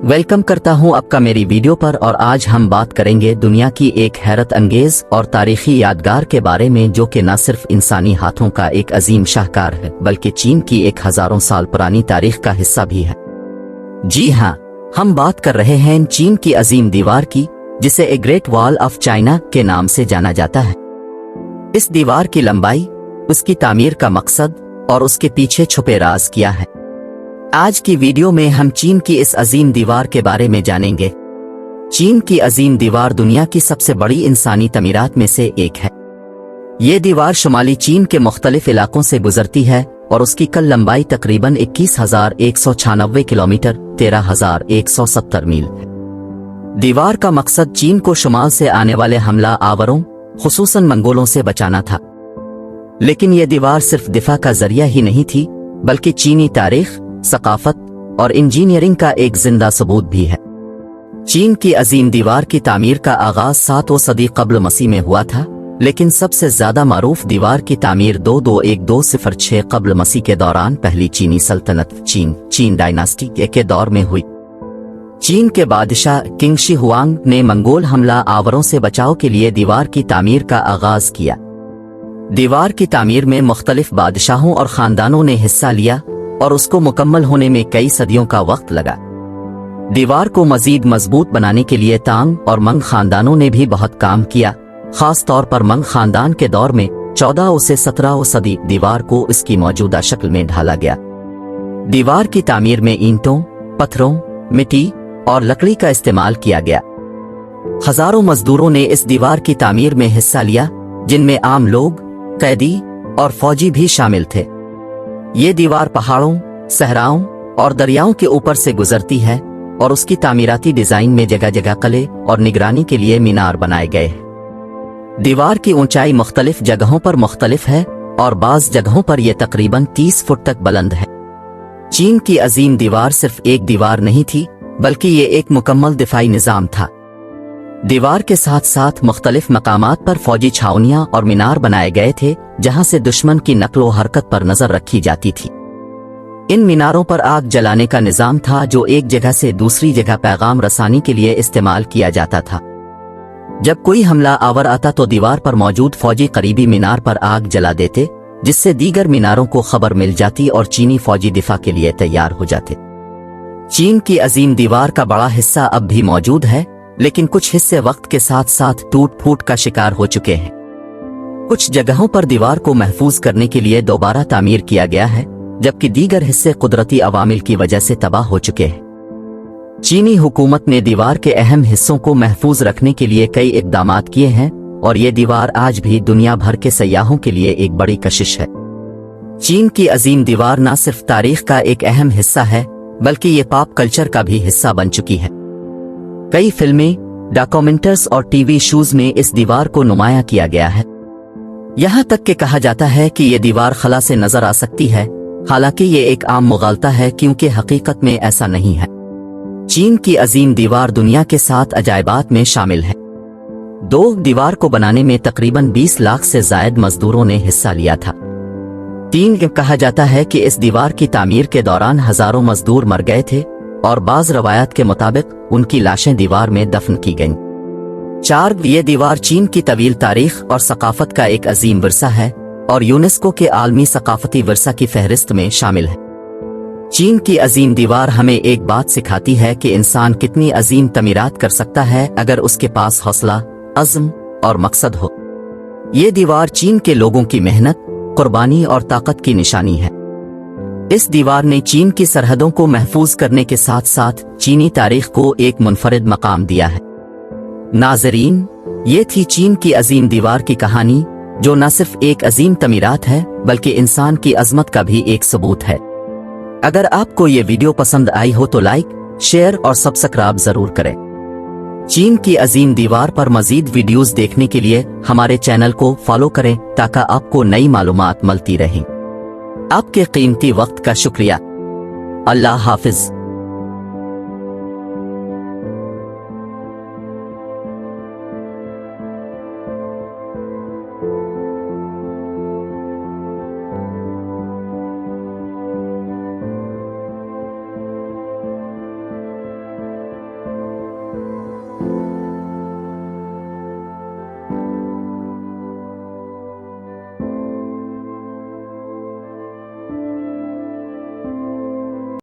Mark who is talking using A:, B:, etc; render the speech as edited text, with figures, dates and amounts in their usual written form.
A: Welcome करता हूं आपका मेरी वीडियो पर। और आज हम बात करेंगे दुनिया की एक हैरत अंगेज और तारीखी यादगार के बारे में, जो कि न सिर्फ इंसानी हाथों का एक अजीम शाहकार है बल्कि चीन की एक हजारों साल पुरानी तारीख का हिस्सा भी है। जी हाँ, हम बात कर रहे हैं चीन की अजीम दीवार की, जिसे a great wall of China के नाम से जाना जाता है। इस दीवार की लंबाई, उसकी तामीर का मकसद और उसके पीछे छुपे राज क्या है, आज की वीडियो में हम चीन की इस अजीम दीवार के बारे में जानेंगे। चीन की अजीम दीवार दुनिया की सबसे बड़ी इंसानी तमीरात में से एक है। ये दीवार शुमाली चीन के मुख्तलिफ इलाकों से गुजरती है और उसकी कुल लंबाई तकरीबन 21,196 किलोमीटर 13,170 मील है। दीवार का मकसद चीन को शुमाल से आने वाले हमला आवरों, खुसूसन मंगोलों से बचाना था। लेकिन यह दीवार सिर्फ दिफा का जरिया ही नहीं थी, बल्कि चीनी तारीख, सकाफत और इंजीनियरिंग का एक जिंदा सबूत भी है। चीन की अजीम दीवार की तामीर का आगाज 7वीं सदी कब्ल मसीह में हुआ था, लेकिन सबसे ज्यादा मारूफ दीवार की तामीर 221206 कब्ल मसीह के दौरान पहली चीनी सल्तनत चीन डायनास्टी के दौर में हुई। चीन के बादशाह किंग शी हुआंग ने मंगोल हमला आवरों से बचाव के लिए दीवार की तामीर का आगाज किया। दीवार की तामीर में मुख्तलिफ बादशाहों और खानदानों ने हिस्सा लिया और उसको मुकम्मल होने में कई सदियों का वक्त लगा। दीवार को मजीद मजबूत बनाने के लिए तांग और मंग खानदानों ने भी बहुत काम किया। खास तौर पर मंग खानदान के दौर में 14वीं से 17वीं सदी दीवार को इसकी मौजूदा शक्ल में ढाला गया। दीवार की तामीर में ईंटों, पत्थरों, मिट्टी और लकड़ी का इस्तेमाल किया गया। हजारों मजदूरों ने इस दीवार की तामीर में हिस्सा लिया, जिनमें आम लोग, कैदी और फौजी भी शामिल थे। ये दीवार पहाड़ों, सहराओं और दरियाओं के ऊपर से गुजरती है और उसकी तामीराती डिजाइन में जगह जगह किले और निगरानी के लिए मीनार बनाए गए हैं। दीवार की ऊंचाई मुख्तलिफ जगहों पर मुख्तलिफ है और बाज़ जगहों पर यह तकरीबन 30 फुट तक बुलंद है। चीन की अजीम दीवार सिर्फ एक दीवार नहीं थी, बल्कि ये एक मुकम्मल दिफाई निजाम था। दीवार के साथ साथ मुख्तलिफ मकामात पर फौजी छावनियां और मीनार बनाए गए थे, जहां से दुश्मन की नकलो हरकत पर नजर रखी जाती थी। इन मीनारों पर आग जलाने का निजाम था, जो एक जगह से दूसरी जगह पैगाम रसानी के लिए इस्तेमाल किया जाता था। जब कोई हमला आवर आता तो दीवार पर मौजूद फौजी करीबी मीनार पर आग जला देते, जिससे दीगर मीनारों को खबर मिल जाती और चीनी फौजी दिफा के लिए तैयार हो जाते। चीन की अजीम दीवार का बड़ा हिस्सा अब भी मौजूद है, लेकिन कुछ हिस्से वक्त के साथ साथ टूट फूट का शिकार हो चुके हैं। कुछ जगहों पर दीवार को महफूज करने के लिए दोबारा तामीर किया गया है, जबकि दीगर हिस्से कुदरती अवामिल की वजह से तबाह हो चुके हैं। चीनी हुकूमत ने दीवार के अहम हिस्सों को महफूज रखने के लिए कई इक़दामात किए हैं और ये दीवार आज भी दुनिया भर के सयाहों के लिए एक बड़ी कशिश है। चीन की अजीम दीवार न सिर्फ तारीख का एक अहम हिस्सा है, बल्कि ये पॉप कल्चर का भी हिस्सा बन चुकी है। कई फिल्में, डॉक्यूमेंटर्स और टीवी शोज में इस दीवार को नुमाया किया गया है। यहाँ तक कि कहा जाता है कि ये दीवार खला से नजर आ सकती है, हालांकि ये एक आम मुगालता है, क्योंकि हकीकत में ऐसा नहीं है। चीन की अजीम दीवार दुनिया के 7 अजायबात में शामिल है। दीवार को बनाने में तकरीबन 20 लाख से जायद मजदूरों ने हिस्सा लिया था। कहा जाता है कि इस दीवार की तामीर के दौरान हजारों मजदूर मर गए थे और बाज रवायत के मुताबिक उनकी लाशें दीवार में दफन की गईं। 4 ये दीवार चीन की तवील तारीख और सकाफत का एक अजीम विरसा है और यूनेस्को के आलमी सकाफती विरसा की फहरिस्त में शामिल है। चीन की अजीम दीवार हमें एक बात सिखाती है कि इंसान कितनी अजीम तमीरात कर सकता है, अगर उसके पास हौसला, अज़्म और मकसद हो। ये दीवार चीन के लोगों की मेहनत, कुर्बानी और ताकत की निशानी है। इस दीवार ने चीन की सरहदों को महफूज करने के साथ साथ चीनी तारीख को एक मुनफरिद मकाम दिया है। नाज़रीन, ये थी चीन की अजीम दीवार की कहानी, जो न सिर्फ एक अजीम तमीरात है, बल्कि इंसान की अजमत का भी एक सबूत है। अगर आपको ये वीडियो पसंद आई हो तो लाइक, शेयर और सब्सक्राइब जरूर करें। चीन की अजीम दीवार पर मजीद वीडियोस देखने के लिए हमारे चैनल को फॉलो करें, ताकि आपको नई मालूमात मिलती रहें। आपके कीमती वक्त का शुक्रिया। अल्लाह हाफिज।